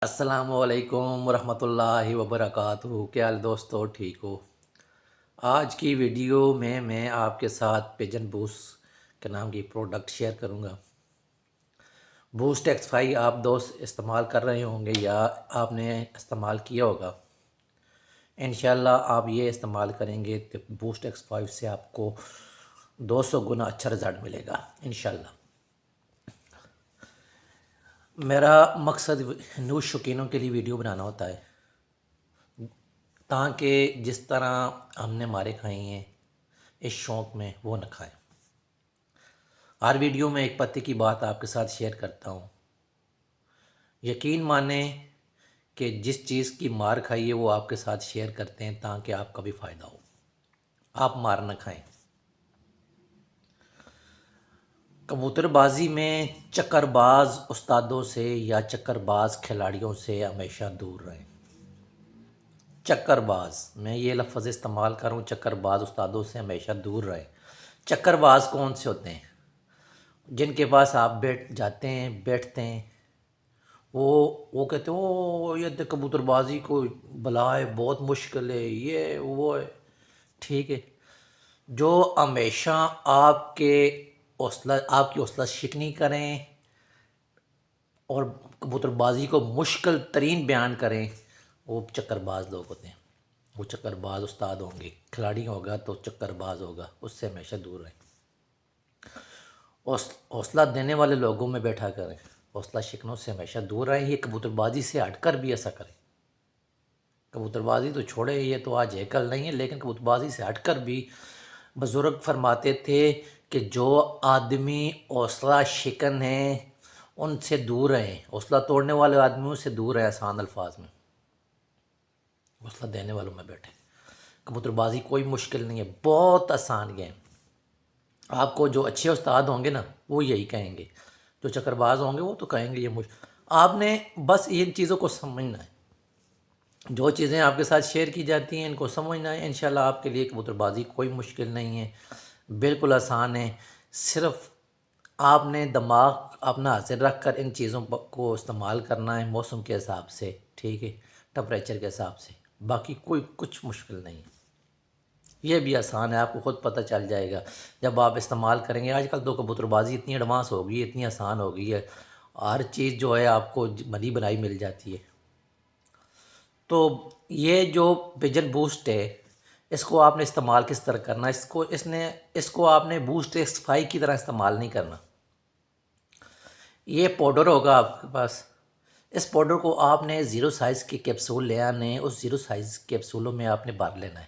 السلام علیکم ورحمۃ اللہ وبرکاتہ۔ کیا حال دوستو، ٹھیک ہو؟ آج کی ویڈیو میں آپ کے ساتھ پیجن بوسٹ کے نام کی پروڈکٹ شیئر کروں گا۔ بوسٹ ایکس 5 آپ دوست استعمال کر رہے ہوں گے یا آپ نے استعمال کیا ہوگا۔ انشاءاللہ آپ یہ استعمال کریں گے تو بوسٹ ایکس 5 سے آپ کو 200 گنا اچھا رزلٹ ملے گا انشاءاللہ۔ میرا مقصد نیوز شوقینوں کے لیے ویڈیو بنانا ہوتا ہے تاکہ جس طرح ہم نے مارے کھائی ہیں اس شوق میں وہ نہ کھائیں۔ ہر ویڈیو میں ایک پتے کی بات آپ کے ساتھ شیئر کرتا ہوں۔ یقین مانیں کہ جس چیز کی مار کھائی ہے وہ آپ کے ساتھ شیئر کرتے ہیں تاکہ آپ کا بھی فائدہ ہو، آپ مار نہ کھائیں۔ کبوتر بازی میں چکر باز استادوں سے یا چکر باز کھلاڑیوں سے ہمیشہ دور رہیں۔ چکر باز، میں یہ لفظ استعمال کروں، چکر باز استادوں سے ہمیشہ دور رہیں۔ چکر باز کون سے ہوتے ہیں؟ جن کے پاس آپ بیٹھ جاتے ہیں، بیٹھتے ہیں، وہ کہتے ہیں او یہ تو کبوتر بازی کو بلا ہے، بہت مشکل ہے، یہ وہ ہے، ٹھیک ہے۔ جو ہمیشہ آپ کی حوصلہ شکنی کریں اور کبوتر بازی کو مشکل ترین بیان کریں، وہ چکر باز لوگ ہوتے ہیں۔ وہ چکر باز استاد ہوں گے، کھلاڑی ہوگا تو چکر باز ہوگا، اس سے ہمیشہ دور رہیں۔ حوصلہ دینے والے لوگوں میں بیٹھا کریں، حوصلہ شکنوں سے ہمیشہ دور رہیں۔ یہ کبوتر بازی سے ہٹ کر بھی ایسا کریں۔ کبوتر بازی تو چھوڑے، یہ تو آج ہے کل نہیں ہے، لیکن کبوتر بازی سے ہٹ کر بھی بزرگ فرماتے تھے کہ جو آدمی حوصلہ شکن ہیں ان سے دور رہیں، حوصلہ توڑنے والے آدمیوں سے دور رہیں۔ آسان الفاظ میں حوصلہ دینے والوں میں بیٹھیں۔ کبوتر بازی کوئی مشکل نہیں ہے، بہت آسان گیم۔ آپ کو جو اچھے استاد ہوں گے نا وہ یہی کہیں گے، جو چکر باز ہوں گے وہ تو کہیں گے یہ آپ نے بس ان چیزوں کو سمجھنا ہے۔ جو چیزیں آپ کے ساتھ شیئر کی جاتی ہیں ان کو سمجھنا ہے۔ انشاءاللہ آپ کے لیے کبوتر بازی کوئی مشکل نہیں ہے، بالکل آسان ہے۔ صرف آپ نے دماغ اپنا حاضر رکھ کر ان چیزوں کو استعمال کرنا ہے، موسم کے حساب سے، ٹھیک ہے، ٹمپریچر کے حساب سے، باقی کوئی کچھ مشکل نہیں ہے۔ یہ بھی آسان ہے، آپ کو خود پتہ چل جائے گا جب آپ استعمال کریں گے۔ آج کل تو کبوتر بازی اتنی ایڈوانس ہو گئی ہے، اتنی آسان ہو گئی ہے، ہر چیز جو ہے آپ کو بنی بنائی مل جاتی ہے۔ تو یہ جو پیجن بوسٹ ہے اس کو آپ نے استعمال کس طرح کرنا ہے؟ اس کو آپ نے بوسٹ ایکس 5 کی طرح استعمال نہیں کرنا۔ یہ پاؤڈر ہوگا آپ کے پاس، اس پاؤڈر کو آپ نے 0 سائز کے کیپسول لے آنے، اس 0 سائز کیپسولوں میں آپ نے بھر لینا ہے۔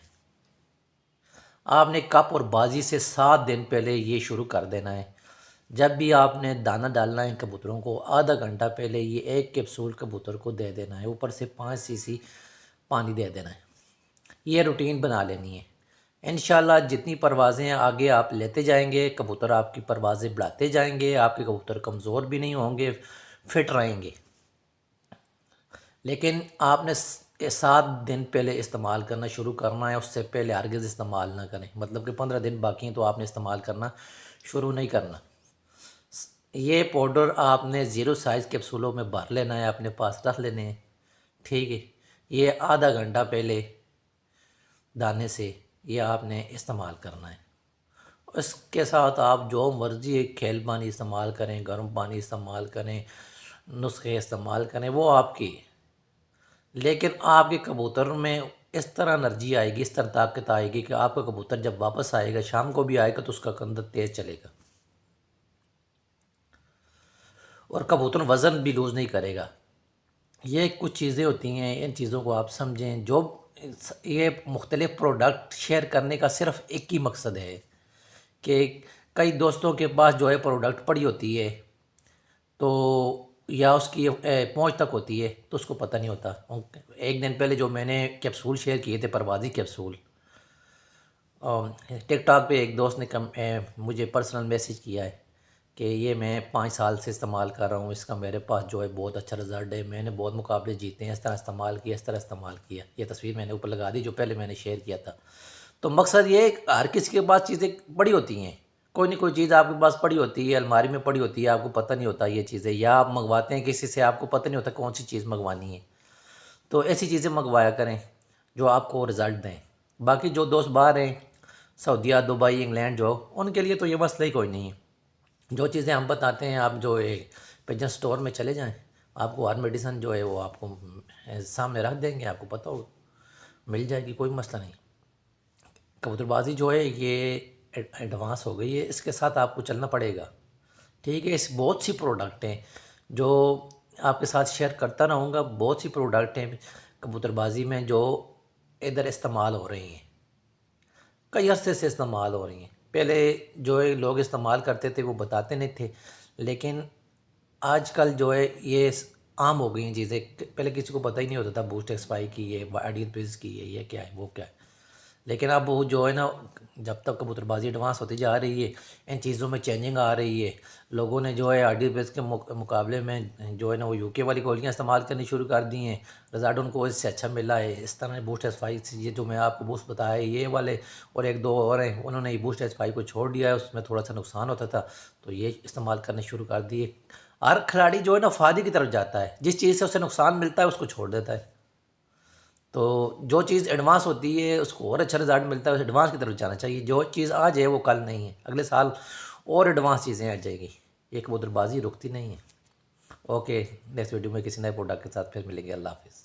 آپ نے کپ اور بازی سے 7 دن پہلے یہ شروع کر دینا ہے۔ جب بھی آپ نے دانہ ڈالنا ہے کبوتروں کو، آدھا گھنٹہ پہلے یہ ایک کیپسول کبوتر کو دے دینا ہے، اوپر سے 5 cc پانی دے دینا ہے۔ یہ روٹین بنا لینی ہے۔ انشاءاللہ جتنی پروازیں آگے آپ لیتے جائیں گے، کبوتر آپ کی پروازیں بڑھاتے جائیں گے، آپ کے کبوتر کمزور بھی نہیں ہوں گے، فٹ رہیں گے۔ لیکن آپ نے 7 دن پہلے استعمال کرنا شروع کرنا ہے، اس سے پہلے ہرگز استعمال نہ کریں۔ مطلب کہ 15 دن باقی ہیں تو آپ نے استعمال کرنا شروع نہیں کرنا۔ یہ پاؤڈر آپ نے 0 سائز کیپسولوں میں بھر لینا ہے، اپنے پاس رکھ لینے ہیں، ٹھیک ہے۔ یہ آدھا گھنٹہ پہلے دانے سے یہ آپ نے استعمال کرنا ہے۔ اس کے ساتھ آپ جو مرضی کھیل پانی استعمال کریں، گرم پانی استعمال کریں، نسخے استعمال کریں، وہ آپ کی، لیکن آپ کے کبوتر میں اس طرح انرجی آئے گی، اس طرح طاقت آئے گی کہ آپ کا کبوتر جب واپس آئے گا، شام کو بھی آئے گا تو اس کا کندر تیز چلے گا اور کبوتر وزن بھی لوز نہیں کرے گا۔ یہ کچھ چیزیں ہوتی ہیں، ان چیزوں کو آپ سمجھیں۔ جو یہ مختلف پروڈکٹ شیئر کرنے کا صرف ایک ہی مقصد ہے کہ کئی دوستوں کے پاس جو ہے پروڈکٹ پڑی ہوتی ہے تو یا اس کی پہنچ تک ہوتی ہے تو اس کو پتہ نہیں ہوتا۔ ایک دن پہلے جو میں نے کیپسول شیئر کیے تھے، پروازی کیپسول، ٹک ٹاک پہ ایک دوست نے مجھے پرسنل میسیج کیا ہے کہ یہ میں 5 سال سے استعمال کر رہا ہوں، اس کا میرے پاس جو ہے بہت اچھا رزلٹ ہے، میں نے بہت مقابلے جیتے ہیں، اس طرح استعمال کیا، اس طرح استعمال کیا۔ یہ تصویر میں نے اوپر لگا دی جو پہلے میں نے شیئر کیا تھا۔ تو مقصد یہ ہے کہ ہر کسی کے پاس چیزیں بڑی ہوتی ہیں، کوئی نہ کوئی چیز آپ کے پاس پڑی ہوتی ہے، الماری میں پڑی ہوتی ہے، آپ کو پتہ نہیں ہوتا یہ چیزیں، یا آپ منگواتے ہیں کسی سے، آپ کو پتہ نہیں ہوتا کون سی چیز منگوانی ہے، تو ایسی چیزیں منگوایا کریں جو آپ کو رزلٹ دیں۔ باقی جو دوست باہر ہیں، سعودیہ، دبئی، انگلینڈ، جو ان کے لیے تو یہ مسئلہ ہی کوئی نہیں ہے۔ جو چیزیں ہم بتاتے ہیں، آپ جو پیجن سٹور میں چلے جائیں، آپ کو ہر میڈیسن جو ہے وہ آپ کو سامنے رکھ دیں گے، آپ کو پتہ ہوگا، مل جائے گی، کوئی مسئلہ نہیں۔ کبوتر بازی جو ہے یہ ایڈوانس ہو گئی ہے، اس کے ساتھ آپ کو چلنا پڑے گا، ٹھیک ہے۔ اس بہت سی پروڈکٹ ہیں جو آپ کے ساتھ شیئر کرتا رہوں گا، بہت سی پروڈکٹ ہیں کبوتر بازی میں جو ادھر استعمال ہو رہی ہیں، کئی عرصے سے استعمال ہو رہی ہیں۔ پہلے جو ہے لوگ استعمال کرتے تھے وہ بتاتے نہیں تھے، لیکن آج کل جو ہے یہ عام ہو گئی ہیں چیزیں۔ پہلے کسی کو پتہ ہی نہیں ہوتا تھا بوسٹ ایکسپائی کی ہے، آئیڈیل پیز کی ہے، یہ کیا ہے وہ کیا ہے، لیکن اب وہ جو ہے نا، جب تک کبوتر بازی ایڈوانس ہوتی جا رہی ہے، ان چیزوں میں چینجنگ آ رہی ہے، لوگوں نے جو ہے آئیڈیل بیس کے مقابلے میں جو ہے نا وہ یو کے والی گولیاں استعمال کرنی شروع کر دی ہیں، رزلٹ ان کو اس سے اچھا ملا ہے۔ اس طرح بوسٹ ایکسپائی سے، یہ جو میں آپ کو بوسٹ بتایا ہے یہ والے اور ایک دو اور ہیں، انہوں نے یہ بوسٹ ایکسپائی کو چھوڑ دیا ہے، اس میں تھوڑا سا نقصان ہوتا تھا تو یہ استعمال کرنے شروع کر دیے۔ ہر کھلاڑی جو ہے نا فائدے کی طرف جاتا ہے، جس چیز سے اسے نقصان ملتا ہے اس کو چھوڑ دیتا ہے۔ تو جو چیز ایڈوانس ہوتی ہے اس کو اور اچھا رزلٹ ملتا ہے، اس ایڈوانس کی طرف جانا چاہیے۔ جو چیز آج ہے وہ کل نہیں ہے، اگلے سال اور ایڈوانس چیزیں آ جائے گی، یہ کبوتر بازی رکتی نہیں ہے۔ اوکے، نیکسٹ ویڈیو میں کسی نئے پروڈکٹ کے ساتھ پھر ملیں گے۔ اللہ حافظ۔